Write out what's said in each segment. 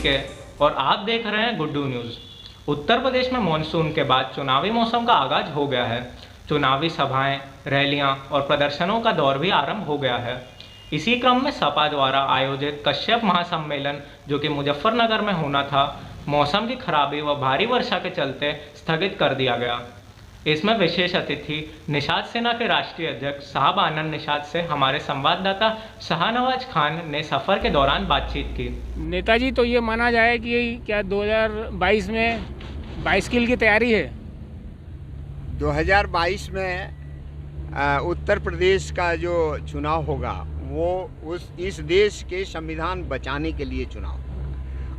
के और आप देख रहे हैं गुड्डू न्यूज़। उत्तर प्रदेश में मॉनसून के बाद चुनावी मौसम का आगाज हो गया है। चुनावी सभाएं, रैलियां और प्रदर्शनों का दौर भी आरंभ हो गया है। इसी क्रम में सपा द्वारा आयोजित कश्यप महासम्मेलन, जो कि मुजफ्फरनगर में होना था, मौसम की खराबी व भारी वर्षा के चलते स्थगित कर दिया गया। इसमें विशेष अतिथि निषाद सेना के राष्ट्रीय अध्यक्ष साहब आनंद निषाद से हमारे संवाददाता शाहनवाज खान ने सफ़र के दौरान बातचीत की। नेताजी, तो ये माना जाए कि क्या 2022 में बाईस्किल की तैयारी है? 2022 में उत्तर प्रदेश का जो चुनाव होगा वो इस देश के संविधान बचाने के लिए चुनाव,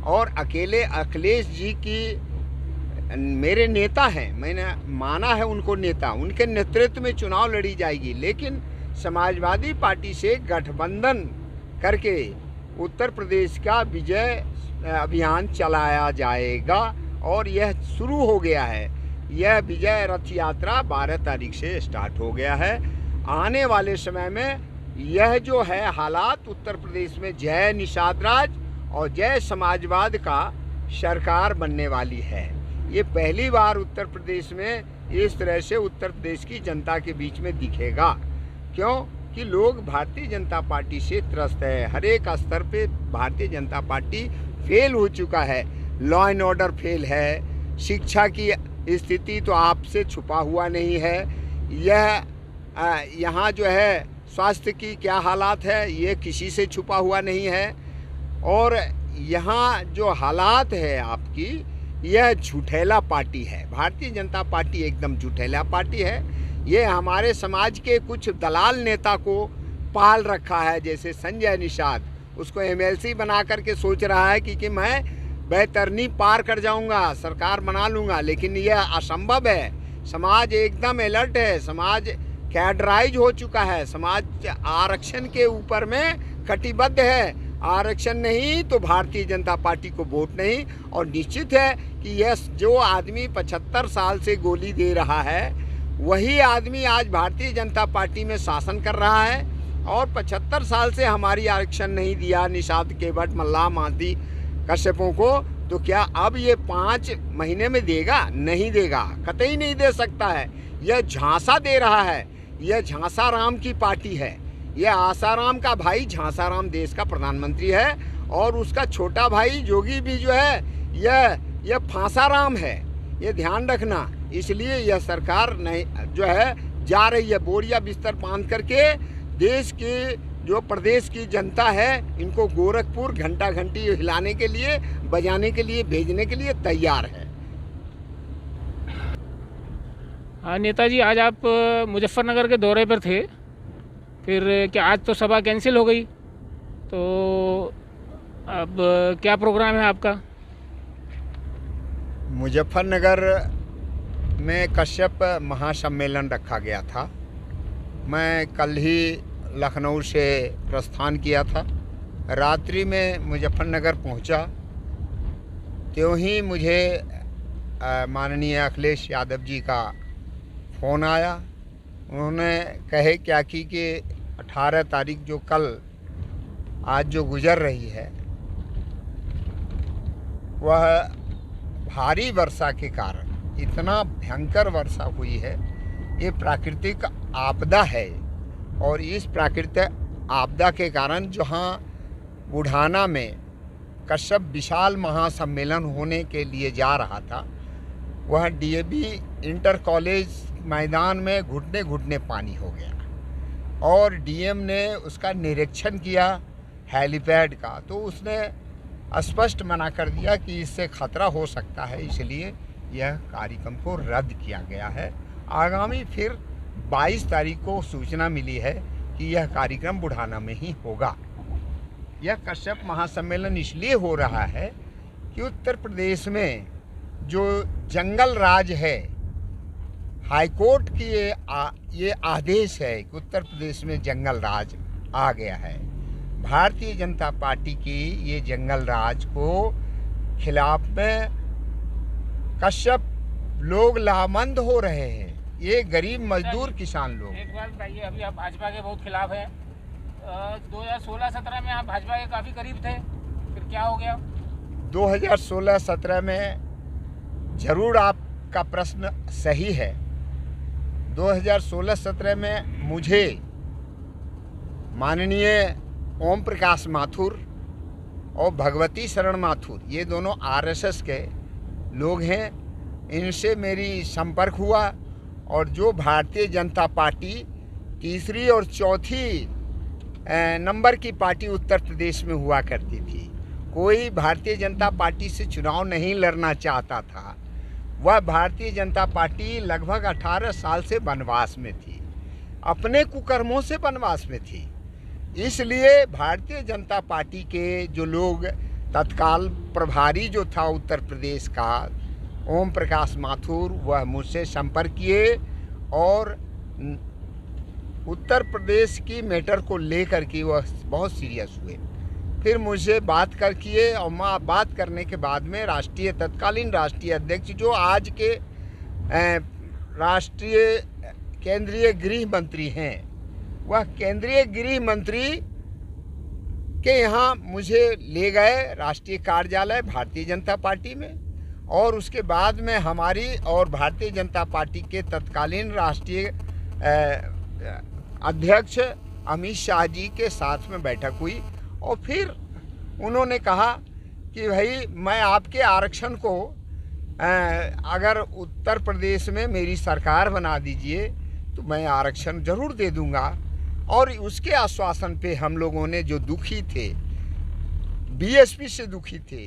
और अकेले अखिलेश जी की मेरे नेता हैं, मैंने माना है उनको नेता, उनके नेतृत्व में चुनाव लड़ी जाएगी। लेकिन समाजवादी पार्टी से गठबंधन करके उत्तर प्रदेश का विजय अभियान चलाया जाएगा और यह शुरू हो गया है। यह विजय रथ यात्रा 12 तारीख से स्टार्ट हो गया है। आने वाले समय में यह जो है हालात उत्तर प्रदेश में जय निषाद राज और जय समाजवाद का सरकार बनने वाली है। ये पहली बार उत्तर प्रदेश में इस तरह से उत्तर प्रदेश की जनता के बीच में दिखेगा, क्यों कि लोग भारतीय जनता पार्टी से त्रस्त है। हर एक स्तर पे भारतीय जनता पार्टी फेल हो चुका है। लॉ एंड ऑर्डर फेल है, शिक्षा की स्थिति तो आपसे छुपा हुआ नहीं है, यहाँ जो है स्वास्थ्य की क्या हालात है ये किसी से छुपा हुआ नहीं है, और यहाँ जो हालात है आपकी, यह झूठेला पार्टी है। भारतीय जनता पार्टी एकदम झूठेला पार्टी है। ये हमारे समाज के कुछ दलाल नेता को पाल रखा है, जैसे संजय निषाद, उसको एमएलसी बना करके सोच रहा है कि मैं बैतरनी पार कर जाऊंगा, सरकार बना लूंगा, लेकिन यह असंभव है। समाज एकदम अलर्ट है, समाज कैडराइज हो चुका है, समाज आरक्षण के ऊपर में कटिबद्ध है। आरक्षण नहीं तो भारतीय जनता पार्टी को वोट नहीं। और निश्चित है कि यह जो आदमी 75 साल से गोली दे रहा है, वही आदमी आज भारतीय जनता पार्टी में शासन कर रहा है, और 75 साल से हमारी आरक्षण नहीं दिया निषाद केवट मल्लाह मांझी कश्यपों को, तो क्या अब ये 5 महीने में देगा? नहीं देगा, कतई नहीं दे सकता है। यह झांसा दे रहा है, यह झांसा राम की पार्टी है। यह आसाराम का भाई झांसाराम देश का प्रधानमंत्री है, और उसका छोटा भाई जोगी भी जो है यह फांसाराम है, ये ध्यान रखना। इसलिए यह सरकार नहीं जो है जा रही है बोरिया बिस्तर बांध करके। देश के जो प्रदेश की जनता है, इनको गोरखपुर घंटा घंटी हिलाने के लिए, बजाने के लिए, भेजने के लिए तैयार है। हाँ नेताजी, आज आप मुजफ्फरनगर के दौरे पर थे, फिर क्या आज तो सभा कैंसिल हो गई, तो अब क्या प्रोग्राम है आपका? मुजफ्फरनगर में कश्यप महासम्मेलन रखा गया था। मैं कल ही लखनऊ से प्रस्थान किया था, रात्रि में मुजफ्फरनगर पहुंचा, त्यों ही मुझे माननीय अखिलेश यादव जी का फ़ोन आया। उन्होंने कहे क्या कि 18 तारीख जो कल आज जो गुजर रही है, वह भारी वर्षा के कारण, इतना भयंकर वर्षा हुई है, ये प्राकृतिक आपदा है। और इस प्राकृतिक आपदा के कारण जहाँ बुढ़ाना में कश्यप विशाल महासम्मेलन होने के लिए जा रहा था, वह डीएवी इंटर कॉलेज मैदान में घुटने घुटने पानी हो गया, और डीएम ने उसका निरीक्षण किया हेलीपैड का, तो उसने स्पष्ट मना कर दिया कि इससे खतरा हो सकता है, इसलिए यह कार्यक्रम को रद्द किया गया है। आगामी फिर 22 तारीख को सूचना मिली है कि यह कार्यक्रम बुढ़ाना में ही होगा। यह कश्यप महासम्मेलन इसलिए हो रहा है कि उत्तर प्रदेश में जो जंगल राज है, हाईकोर्ट की ये आदेश है कि उत्तर प्रदेश में जंगल राज आ गया है। भारतीय जनता पार्टी की ये जंगल राज को खिलाफ में कश्यप लोग लामबंद हो रहे हैं, ये गरीब मजदूर किसान लोग। एक बात बताइए, अभी आप भाजपा के बहुत खिलाफ हैं, 2016-17 में आप भाजपा के काफ़ी करीब थे, फिर क्या हो गया? 2016-17 में ज़रूर आपका प्रश्न सही है। 2016-17 में मुझे माननीय ओम प्रकाश माथुर और भगवती शरण माथुर, ये दोनों आरएसएस के लोग हैं, इनसे मेरी संपर्क हुआ और जो भारतीय जनता पार्टी तीसरी और चौथी नंबर की पार्टी उत्तर प्रदेश में हुआ करती थी, कोई भारतीय जनता पार्टी से चुनाव नहीं लड़ना चाहता था। वह भारतीय जनता पार्टी लगभग 18 साल से वनवास में थी, अपने कुकर्मों से वनवास में थी। इसलिए भारतीय जनता पार्टी के जो लोग, तत्काल प्रभारी जो था उत्तर प्रदेश का ओम प्रकाश माथुर, वह मुझसे संपर्क किए और उत्तर प्रदेश की मैटर को लेकर के वह बहुत सीरियस हुए। फिर मुझे बात किए और बात करने के बाद में तत्कालीन राष्ट्रीय अध्यक्ष जो आज के राष्ट्रीय केंद्रीय गृह मंत्री हैं, वह केंद्रीय गृह मंत्री के यहाँ मुझे ले गए राष्ट्रीय कार्यालय भारतीय जनता पार्टी में, और उसके बाद में हमारी और भारतीय जनता पार्टी के तत्कालीन राष्ट्रीय अध्यक्ष अमित शाह जी के साथ में बैठक हुई। और फिर उन्होंने कहा कि भाई मैं आपके आरक्षण को अगर उत्तर प्रदेश में मेरी सरकार बना दीजिए तो मैं आरक्षण ज़रूर दे दूंगा। और उसके आश्वासन पे हम लोगों ने जो दुखी थे, बीएसपी से दुखी थे,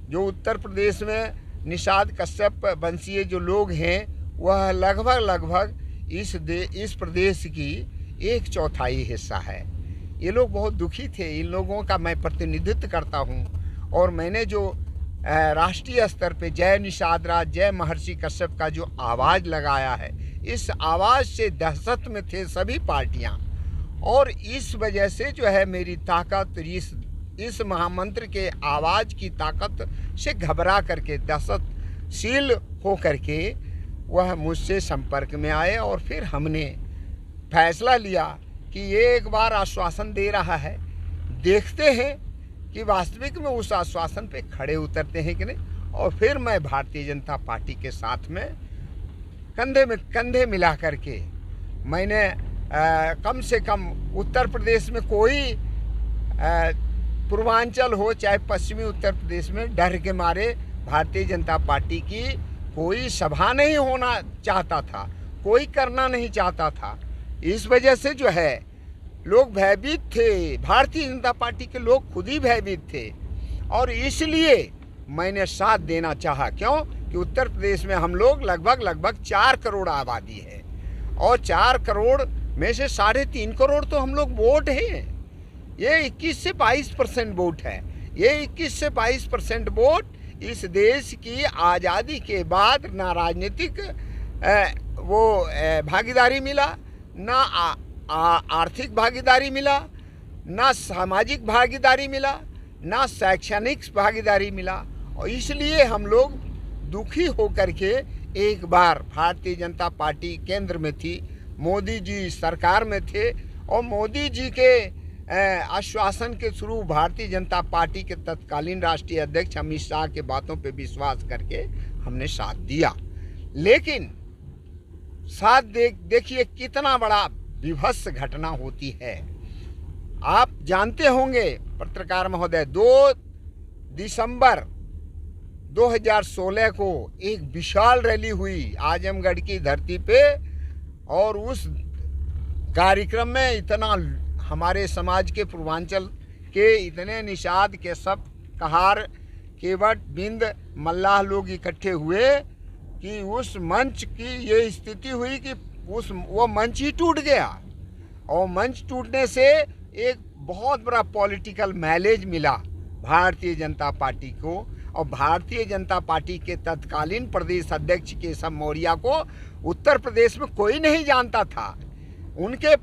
जो उत्तर प्रदेश में निषाद कश्यप वंशीय जो लोग हैं, वह लगभग इस प्रदेश की 1/4 हिस्सा है। ये लोग बहुत दुखी थे। इन लोगों का मैं प्रतिनिधित्व करता हूँ और मैंने जो राष्ट्रीय स्तर पे जय निषाद राज, जय महर्षि कश्यप का जो आवाज़ लगाया है, इस आवाज़ से दहशत में थे सभी पार्टियाँ। और इस वजह से जो है मेरी ताकत, इस महामंत्र के आवाज़ की ताकत से घबरा करके, दहशतशील हो करके वह मुझसे संपर्क में आए। और फिर हमने फैसला लिया कि ये एक बार आश्वासन दे रहा है, देखते हैं कि वास्तविक में उस आश्वासन पे खड़े उतरते हैं कि नहीं। और फिर मैं भारतीय जनता पार्टी के साथ में कंधे में कंधे मिला करके मैंने कम से कम उत्तर प्रदेश में कोई पूर्वांचल हो चाहे पश्चिमी उत्तर प्रदेश में डर के मारे भारतीय जनता पार्टी की कोई सभा नहीं होना चाहता था, कोई करना नहीं चाहता था। इस वजह से जो है लोग भयभीत थे, भारतीय जनता पार्टी के लोग खुद ही भयभीत थे। और इसलिए मैंने साथ देना चाहा। क्यों कि उत्तर प्रदेश में हम लोग लगभग 4 करोड़ आबादी है और 4 करोड़ में से 3.5 करोड़ तो हम लोग वोट हैं। ये 21 से 22% वोट है। ये 21 से 22% वोट इस देश की आज़ादी के बाद ना राजनीतिक भागीदारी मिला, ना आर्थिक भागीदारी मिला, ना सामाजिक भागीदारी मिला, ना शैक्षणिक भागीदारी मिला। और इसलिए हम लोग दुखी होकर के एक बार भारतीय जनता पार्टी केंद्र में थी, मोदी जी सरकार में थे और मोदी जी के आश्वासन के थ्रू भारतीय जनता पार्टी के तत्कालीन राष्ट्रीय अध्यक्ष अमित शाह के बातों पे विश्वास करके हमने साथ दिया। लेकिन साथ देखिए कितना बड़ा विभत्स घटना होती है। आप जानते होंगे पत्रकार महोदय, 2 दिसंबर 2016 को एक विशाल रैली हुई आजमगढ़ की धरती पे और उस कार्यक्रम में इतना हमारे समाज के पूर्वांचल के इतने निषाद के सब कहार केवट बिंद मल्लाह लोग इकट्ठे हुए कि उस मंच की ये स्थिति हुई कि वो मंच ही टूट गया। और मंच टूटने से एक बहुत बड़ा पॉलिटिकल माइलेज मिला भारतीय जनता पार्टी को। और भारतीय जनता पार्टी के तत्कालीन प्रदेश अध्यक्ष केशव मौर्य को उत्तर प्रदेश में कोई नहीं जानता था। उनके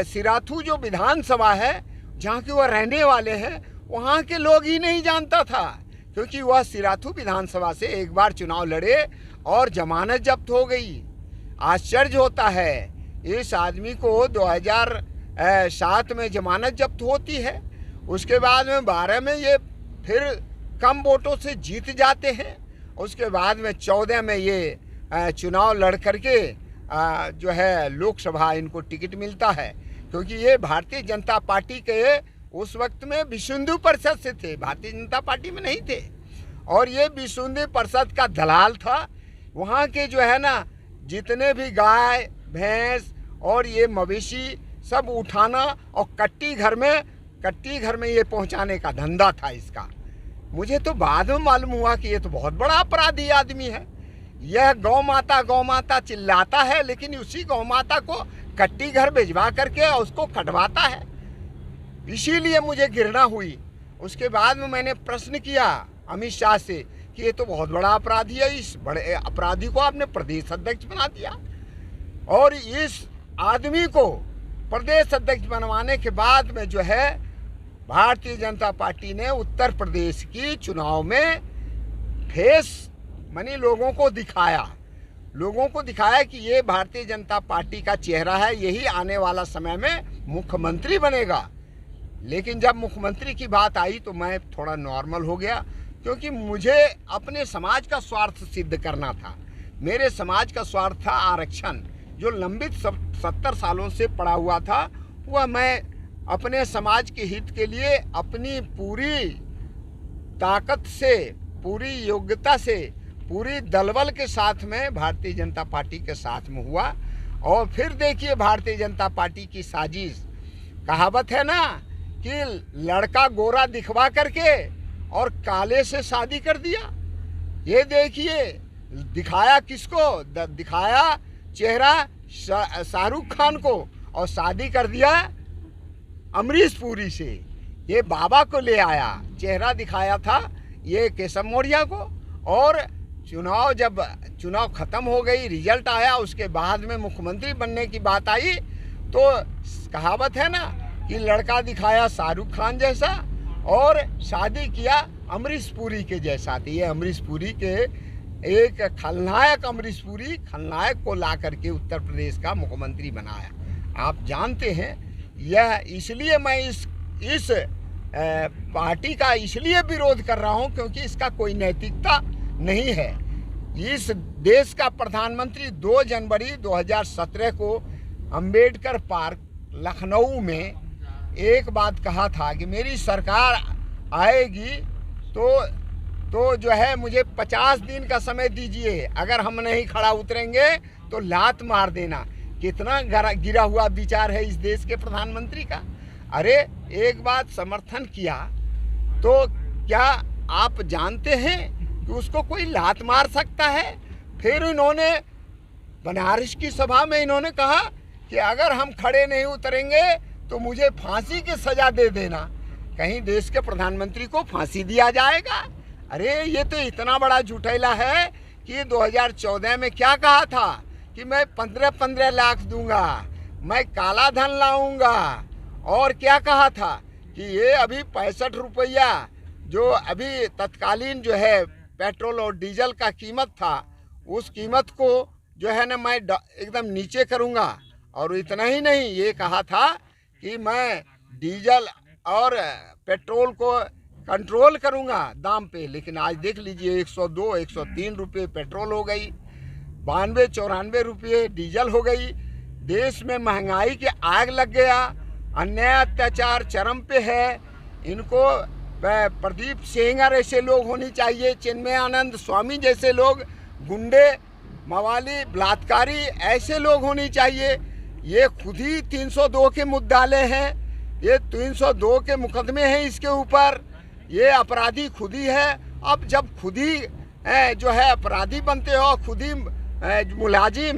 सिराथू जो विधानसभा है जहाँ के वह रहने वाले हैं, वहाँ के लोग ही नहीं जानता था, क्योंकि वह सिराथू विधानसभा से एक बार चुनाव लड़े और जमानत जब्त हो गई। आश्चर्य होता है, इस आदमी को 2007 में जमानत जब्त होती है, उसके बाद में 12 में ये फिर कम वोटों से जीत जाते हैं। उसके बाद में 14 में ये चुनाव लड़ करके जो है लोकसभा इनको टिकट मिलता है, क्योंकि ये भारतीय जनता पार्टी के उस वक्त में विश्व हिंदू परिषद से थे, भारतीय जनता पार्टी में नहीं थे। और ये विश्व हिंदू परिषद का दलाल था। वहाँ के जो है ना जितने भी गाय भैंस और ये मवेशी सब उठाना और कट्टी घर में ये पहुँचाने का धंधा था इसका। मुझे तो बाद में मालूम हुआ कि ये तो बहुत बड़ा अपराधी आदमी है। यह गौ माता चिल्लाता है, लेकिन उसी गौ माता को कट्टी घर भिजवा करके उसको कटवाता है। इसीलिए मुझे घृणा हुई। उसके बाद में मैंने प्रश्न किया अमित शाह से कि ये तो बहुत बड़ा अपराधी है, इस बड़े अपराधी को आपने प्रदेश अध्यक्ष बना दिया। और इस आदमी को प्रदेश अध्यक्ष बनवाने के बाद में जो है भारतीय जनता पार्टी ने उत्तर प्रदेश की चुनाव में फेस मानी लोगों को दिखाया कि ये भारतीय जनता पार्टी का चेहरा है, यही आने वाला समय में मुख्यमंत्री बनेगा। लेकिन जब मुख्यमंत्री की बात आई तो मैं थोड़ा नॉर्मल हो गया, क्योंकि मुझे अपने समाज का स्वार्थ सिद्ध करना था। मेरे समाज का स्वार्थ था आरक्षण, जो लंबित 70 सालों से पड़ा हुआ था। वह मैं अपने समाज के हित के लिए अपनी पूरी ताकत से, पूरी योग्यता से, पूरी दलबल के साथ में भारतीय जनता पार्टी के साथ में हुआ। और फिर देखिए भारतीय जनता पार्टी की साजिश, कहावत है ना कि लड़का गोरा दिखवा करके और काले से शादी कर दिया। ये देखिए दिखाया किसको, दिखाया चेहरा शाहरुख खान को और शादी कर दिया अमरीश पुरी से। ये बाबा को ले आया, चेहरा दिखाया था ये केशव मौर्य को। और जब चुनाव खत्म हो गई, रिजल्ट आया, उसके बाद में मुख्यमंत्री बनने की बात आई तो कहावत है ना कि लड़का दिखाया शाहरुख खान जैसा और शादी किया अमरीश पुरी के जैसा। तो ये अमरीश पुरी के एक खलनायक, अमरीश पुरी खलनायक को ला करके उत्तर प्रदेश का मुख्यमंत्री बनाया। आप जानते हैं यह इसलिए मैं इस पार्टी का इसलिए विरोध कर रहा हूं क्योंकि इसका कोई नैतिकता नहीं है। इस देश का प्रधानमंत्री 2 जनवरी 2017 को अंबेडकर पार्क लखनऊ में एक बात कहा था कि मेरी सरकार आएगी तो जो है मुझे 50 दिन का समय दीजिए, अगर हम नहीं खड़ा उतरेंगे तो लात मार देना। कितना गिरा हुआ विचार है इस देश के प्रधानमंत्री का। अरे एक बात समर्थन किया तो क्या आप जानते हैं कि उसको कोई लात मार सकता है? फिर इन्होंने बनारस की सभा में इन्होंने कहा कि अगर हम खड़े नहीं उतरेंगे तो मुझे फांसी की सजा दे देना। कहीं देश के प्रधानमंत्री को फांसी दिया जाएगा? अरे ये तो इतना बड़ा झूठैला है कि 2014 में क्या कहा था कि मैं 15 लाख दूंगा, मैं काला धन लाऊंगा। और क्या कहा था कि ये अभी 65 रुपया जो अभी तत्कालीन जो है पेट्रोल और डीजल का कीमत था, उस कीमत को जो है ना मैं एकदम नीचे करूंगा। और इतना ही नहीं, ये कहा था कि मैं डीजल और पेट्रोल को कंट्रोल करूंगा दाम पे। लेकिन आज देख लीजिए 102, 103 रुपये पेट्रोल हो गई, 92, 94 रुपये डीजल हो गई। देश में महंगाई के आग लग गया, अन्याय अत्याचार चरम पे है। इनको प्रदीप सेंगर ऐसे लोग होनी चाहिए, चिन्मय आनंद स्वामी जैसे लोग, गुंडे मवाली बलात्कारी ऐसे लोग होनी चाहिए। ये खुद ही 302 के मुद्दाले हैं, ये 302 के मुकदमे हैं इसके ऊपर, ये अपराधी खुद ही है। अब जब खुद ही जो है अपराधी बनते हो, खुद ही मुलाजिम,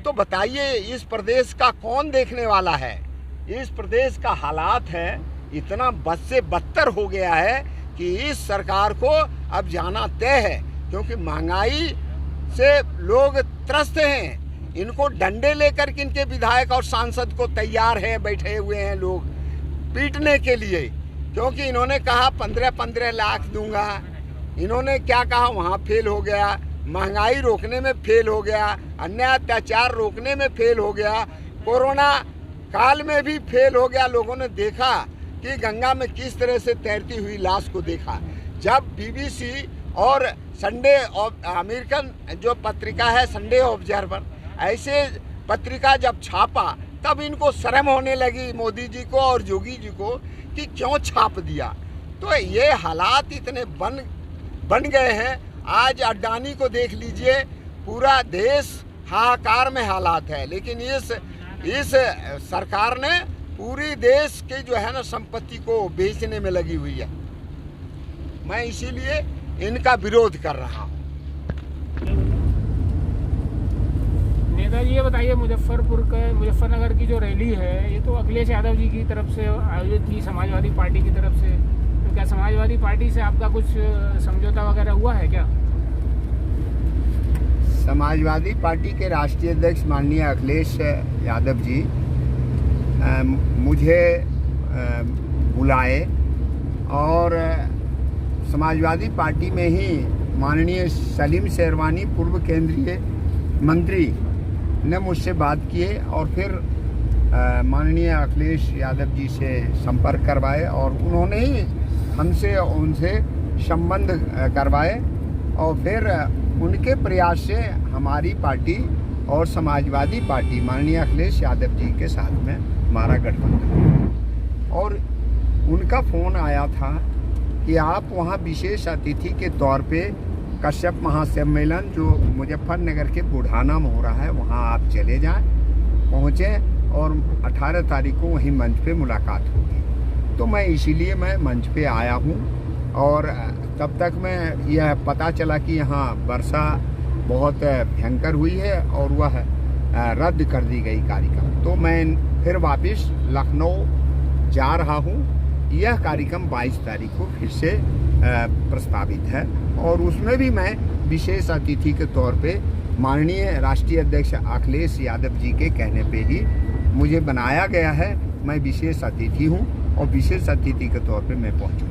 तो बताइए इस प्रदेश का कौन देखने वाला है? इस प्रदेश का हालात है इतना बद से बदतर हो गया है कि इस सरकार को अब जाना तय है, क्योंकि महंगाई से लोग त्रस्त हैं। इनको डंडे लेकर के इनके विधायक और सांसद को तैयार है, बैठे हुए हैं लोग पीटने के लिए, क्योंकि इन्होंने कहा 15 लाख दूंगा। इन्होंने क्या कहा, वहाँ फेल हो गया, महंगाई रोकने में फेल हो गया, अन्याय अत्याचार रोकने में फेल हो गया, कोरोना काल में भी फेल हो गया। लोगों ने देखा कि गंगा में किस तरह से तैरती हुई लाश को देखा। जब बीबीसी और संडे अमेरिकन जो पत्रिका है संडे ऑब्जर्वर, ऐसे पत्रिका जब छापा तब इनको शर्म होने लगी मोदी जी को और योगी जी को कि क्यों छाप दिया। तो ये हालात इतने बन गए हैं। आज अडानी को देख लीजिए, पूरा देश हाहाकार में हालात है, लेकिन इस सरकार ने पूरी देश के जो है ना संपत्ति को बेचने में लगी हुई है। मैं इसीलिए इनका विरोध कर रहा हूँ। नेताजी ये बताइए, मुजफ्फरनगर की जो रैली है ये तो अखिलेश यादव जी की तरफ से आयोजित थी, समाजवादी पार्टी की तरफ से। तो क्या समाजवादी पार्टी से आपका कुछ समझौता वगैरह हुआ है क्या? समाजवादी पार्टी के राष्ट्रीय अध्यक्ष माननीय अखिलेश यादव जी मुझे बुलाए और समाजवादी पार्टी में ही माननीय सलीम शेरवानी पूर्व केंद्रीय मंत्री ने मुझसे बात किए और फिर माननीय अखिलेश यादव जी से संपर्क करवाए और उन्होंने ही उनसे संबंध करवाए और फिर उनके प्रयास से हमारी पार्टी और समाजवादी पार्टी माननीय अखिलेश यादव जी के साथ में हमारा गठबंधन। और उनका फ़ोन आया था कि आप वहाँ विशेष अतिथि के तौर पे कश्यप महासम्मेलन जो मुजफ्फरनगर के बुढ़ाना में हो रहा है वहाँ आप चले जाएं, पहुँचें और 18 तारीख को वहीं मंच पे मुलाकात होगी। तो मैं इसीलिए मंच पे आया हूँ और तब तक मैं यह पता चला कि यहाँ वर्षा बहुत भयंकर हुई है और वह रद्द कर दी गई कार्यक्रम। तो मैं फिर वापस लखनऊ जा रहा हूँ। यह कार्यक्रम 22 तारीख को फिर से प्रस्तावित है और उसमें भी मैं विशेष अतिथि के तौर पे माननीय राष्ट्रीय अध्यक्ष अखिलेश यादव जी के कहने पे ही मुझे बनाया गया है। मैं विशेष अतिथि हूँ और विशेष अतिथि के तौर पे मैं पहुँचूँ।